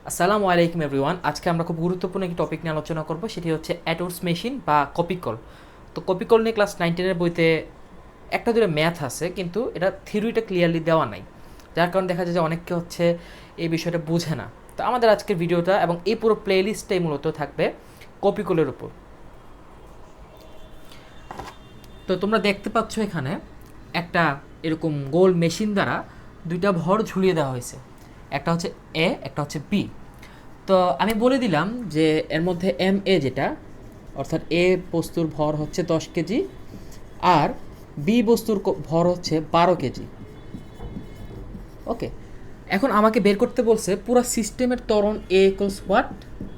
আসসালামু আলাইকুম এভরিওয়ান। আজকে আমরা খুব গুরুত্বপূর্ণ একটি টপিক নিয়ে আলোচনা করব, সেটি হচ্ছে অ্যাটোস মেশিন বা কপিকল। তো কপিকল নিয়ে ক্লাস 9-10 বইতে একটা দূরে ম্যাথ আছে, কিন্তু এটা থিওরিটা ক্লিয়ারলি দেওয়া নাই, যার কারণে দেখা যায় যে অনেককে হচ্ছে এই বিষয়টা বোঝে না। তো আমাদের আজকের ভিডিওটা এবং এই পুরো প্লেলিস্টটাই মূলত থাকবে কপিকলের উপর। তো তোমরা দেখতে পাচ্ছ এখানে একটা এরকম গোল মেশিন দ্বারা দুইটা ভর ঝুলিয়ে দেওয়া হয়েছে, একটা হচ্ছে এ, একটা হচ্ছে বি। তো আমি বলে দিলাম যে এর মধ্যে এম এ যেটা, অর্থাৎ এ বস্তুর ভর হচ্ছে 10 কেজি আর বি বস্তুর ভর হচ্ছে 12 কেজি। ওকে, এখন আমাকে বের করতে বলছে পুরো সিস্টেমের ত্বরণ এ ইকুয়ালস হোয়াট,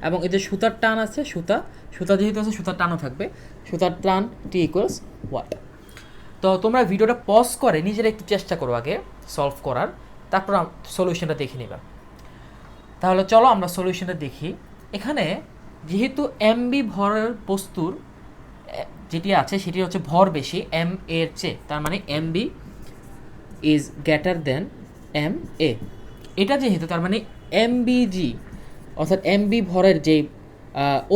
এবং এদের সুতার টান আছে, সুতা সুতা যেহেতু আছে সুতার টানও থাকবে, সুতার টান টি ইকুয়ালস হোয়াট। তো তোমরা ভিডিওটা পজ করে নিজেরা একটু চেষ্টা করো আগে সলভ করার, তারপর সলিউশনটা দেখে নিবা। তাহলে চলো আমরা সলিউশনটা দেখি। এখানে যেহেতু এমবি ভরের বস্তুর যেটি আছে সেটি হচ্ছে ভর বেশি এম এর চেয়ে, তার মানে MB is greater than M A. এটা যেহেতু তার মানে এমবিজি অর্থাৎ এমবি ভরের যে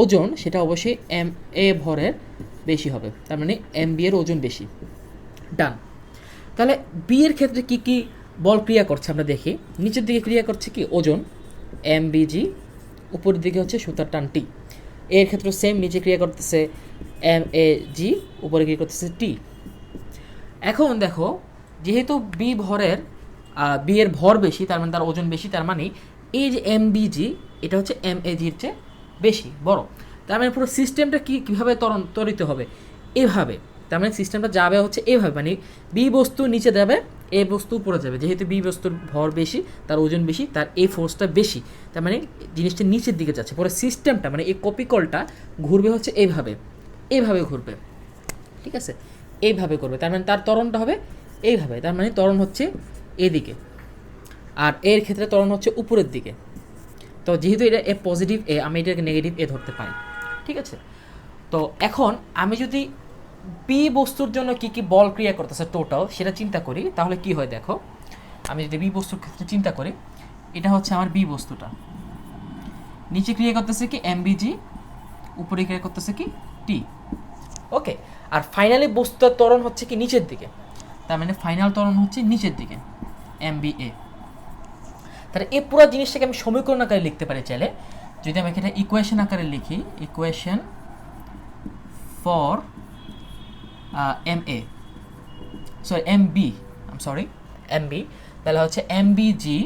ওজন সেটা অবশ্যই এম এ ভরের বেশি হবে, তার মানে এমবি এর ওজন বেশি। ডান। তাহলে বি এর ক্ষেত্রে কি কি বল ক্রিয়া করছে আমরা দেখি। নিচের দিকে ক্রিয়া করছে কি ওজন এমবিজি, উপরের দিকে হচ্ছে সুতার টান টি। এর ক্ষেত্রে সেম, নিচে ক্রিয়া করতেছে এম এ জি, উপরে ক্রিয়া করতেছে টি। এখন দেখো যেহেতু বি ভরের বি এর ভর বেশি, তার মানে তার ওজন বেশি, তার মানে এই যে এম বিজি এটা হচ্ছে এম এ জির চেয়ে বেশি বড়। তার মানে পুরো সিস্টেমটা কীভাবে ত্বরিত হবে, এভাবে। তার মানে সিস্টেমটা যাবে হচ্ছে এভাবে, মানে বি বস্তু নিচে যাবে, এ বস্তু উপরে যাবে। যেহেতু বি বস্তুর ভর বেশি, তার ওজন বেশি, তার এই ফোর্সটা বেশি, তার মানে জিনিসটা নিচের দিকে যাচ্ছে। পুরো সিস্টেমটা মানে এই কপিকলটা ঘুরবে হচ্ছে এইভাবে, এইভাবে ঘুরবে, ঠিক আছে, এইভাবে করবে। তার মানে তার ত্বরণটা হবে এইভাবে, তার মানে ত্বরণ হচ্ছে এদিকে, আর এর ক্ষেত্রে ত্বরণ হচ্ছে উপরের দিকে। তো যেহেতু এটা এ পজিটিভ এ, আমি এটাকে নেগেটিভ এ ধরতে পারি, ঠিক আছে। তো এখন আমি যদি বি বস্তুর জন্য কি কি বল ক্রিয়া করতেছে টোটাল সেটা চিন্তা করি, তাহলে কি হয় দেখো। আমি যদি বি বস্তুর ক্ষেত্রে চিন্তা করি, এটা হচ্ছে আমার বি বস্তুটা, নিচে ক্রিয়া করতেছে কি এমবিজি, উপরে ক্রিয়া করতেছে কি টি। ওকে, আর ফাইনালি বস্তুর ত্বরণ হচ্ছে কি নিচের দিকে, তার মানে ফাইনাল ত্বরণ হচ্ছে নিচের দিকে এমবিএ। তাহলে এই পুরো জিনিসটাকে আমি সমীকরণ আকারে লিখতে পারি চাইলে। যদি আমি এখানে ইকুয়েশন আকারে লিখি, equation for M A, sorry M B, sorry M B, তাহলে হচ্ছে এম বি জি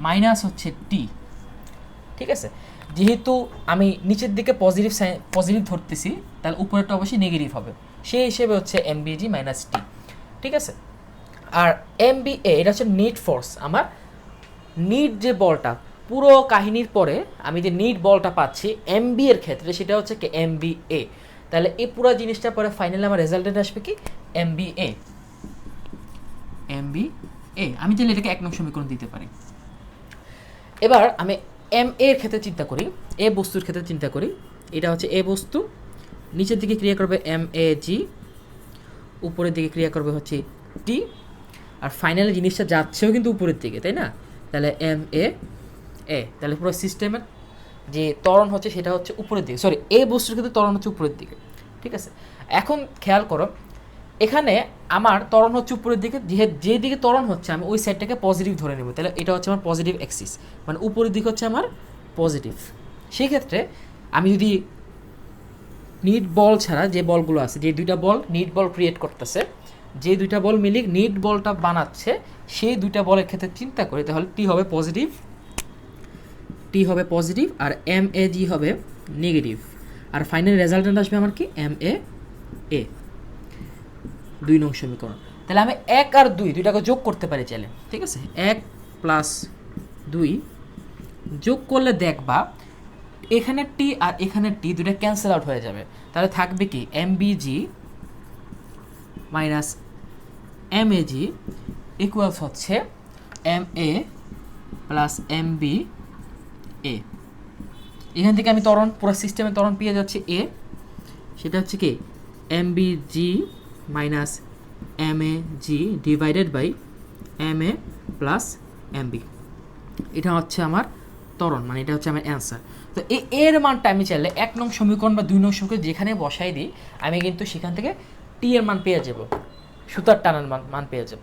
মাইনাস হচ্ছে টি, ঠিক আছে। যেহেতু আমি নিচের দিকে পজিটিভ ধরতেছি, তাহলে উপরেরটা অবশ্যই নেগেটিভ হবে, সেই হিসেবে হচ্ছে এম বি জি মাইনাস টি, ঠিক আছে। আর এম বি এ এটা হচ্ছে নিট ফোর্স, আমার নিট যে বলটা, পুরো কাহিনীর পরে আমি যে নিট বলটা পাচ্ছি এম বি এর ক্ষেত্রে সেটা হচ্ছে কি এম বি এ। তাহলে এই পুরো জিনিসটা পরে ফাইনালি আমার রেজাল্টেড আসবে কি M B A, M B A. আমি চাইলে এটাকে 1 নং সমীকরণ দিতে পারি। এবার আমি এম এর ক্ষেত্রে চিন্তা করি, এ বস্তুর ক্ষেত্রে চিন্তা করি। এটা হচ্ছে এ বস্তু, নিচের দিকে ক্রিয়া করবে এম এ জি, উপরের দিকে ক্রিয়া করবে হচ্ছে টি, আর ফাইনালি জিনিসটা যাচ্ছেও কিন্তু উপরের দিকে, তাই না। তাহলে এম এ এ, তাহলে পুরো সিস্টেমের যে ত্বরণ হচ্ছে সেটা হচ্ছে উপরের দিকে, সরি এ বস্তুর ক্ষেত্রে ত্বরণ হচ্ছে উপরের দিকে, ঠিক আছে। এখন খেয়াল করো এখানে আমার ত্বরণ হচ্ছে উপরের দিকে, যে দিকে ত্বরণ হচ্ছে আমি ওই সাইডটাকে পজিটিভ ধরে নেব, তাহলে এটা হচ্ছে আমার পজিটিভ অ্যাক্সিস, মানে উপরের দিক হচ্ছে আমার পজিটিভ। সেই ক্ষেত্রে আমি যদি নিট বল ছাড়া যে বলগুলো আছে, যে দুইটা বল নিট বল ক্রিয়েট করতেছে, যে দুইটা বল মিলে নিট বলটা বানাচ্ছে, সেই দুইটা বলের ক্ষেত্রে চিন্তা করি, তাহলে টি হবে পজিটিভ, টি হবে পজিটিভ, আর এম এ জি হবে নেগেটিভ, আর ফাইনাল রেজাল্টেন্ট আসবে আমার কি এম এ এ। 2 নং সমীকরণ। তাহলে আমি 1 আর 2 দুইটাকে যোগ করতে পারি চাইলে, ঠিক আছে। 1 প্লাস 2 যোগ করলে দেখবা এখানে টি আর এখানে টি দুটো ক্যান্সেল আউট হয়ে যাবে, তাহলে থাকবে কি M B G minus M A G equals হচ্ছে M A plus M B A. এখান থেকে আমি ত্বরণ, পুরো সিস্টেমে ত্বরণ পেয়ে যাচ্ছি এ, সেটা হচ্ছে কি M B G minus M A G divided by M A plus M B. এটা হচ্ছে আমার ত্বরণ, মানে এটা হচ্ছে আমার অ্যান্সার। তো এর মানটা আমি চাইলে 1 নং সমীকরণ বা 2 নং সমীকরণ যেখানে বসাই দিই, আমি কিন্তু সেখান থেকে টি এর মান পেয়ে যাব, সুতার টানার মান পেয়ে যাব।